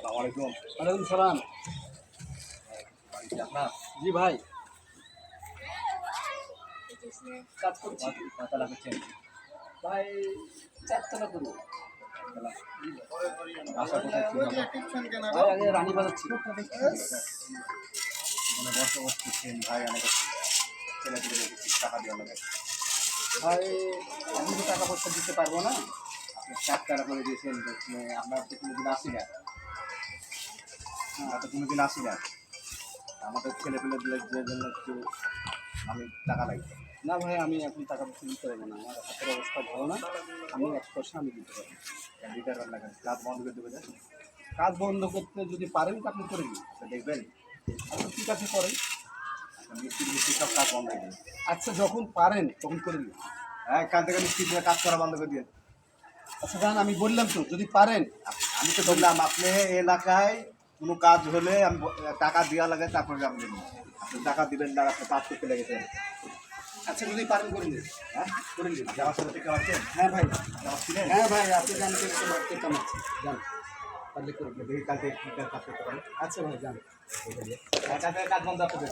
আসসালামাইকুম। ওয়ালাইকুম সালাম। বাড়িতে আপনার জি ভাই, কাজ করছি কয়তলা করছেন? ভাই। চারতলা করবো বাসা কোথায় ছিল? ভাই, আগে রানী বাজাচ্ছি। মানে বসবাস করছেন ভাই, অনেক ছেলে পেলে টাকা দেওয়া লাগে। ভাই, আমি তো টাকা পয়সা দিতে পারবো না। আপনি 4 টাকা করে দিয়েছেন, আপনার তো কোনোদিন আসি না, আমরা তো কোনোদিন আসি না। আমাদের ছেলে পেলেদের জন্য একটু আমি টাকা লাগবে। না ভাই, আমি এখন টাকা পয়সা দিতে পারবো না, আমার হাতের অবস্থা ভালো না। আমি 1% আমি দিতে পারবো। লিটার লাগান, ক্লাস বন্ধ করে দেবে। কাজ বন্ধ করতে যদি পারেন তো আপনি করে দিন। দেখবেন আচ্ছা ঠিক আছে, করেন। মিস্ত্রি সব কাজ বন্ধ হয়ে যাবে। আচ্ছা যখন পারেন তখন করে দিন। হ্যাঁ, কাল থেকে মিস্ত্রি কাজ করা বন্ধ করে দিয়ে। আচ্ছা জান, আমি বললাম তো যদি পারেন। আমি তো বললাম আপনি এলাকায় কোনো কাজ হলে আমি টাকা দেওয়া লাগে, তারপরে আপনি দেবেন। আপনি টাকা দিবেন না, আপনি কাজ করতে লেগেছেন। আচ্ছা যদি পারেন করে দিন। হ্যাঁ, করে দিন। যাওয়ার সাথে থেকে আসছেন? হ্যাঁ ভাই, যাওয়ার ছিলেন? হ্যাঁ ভাই, আপনি জানতে কেমন আছি জান, পারলে করে দিন। দেখি কালকে কি কাজ করতে পারেন। আচ্ছা ভাই, জান। কাজ বন্ধ আপনাদের।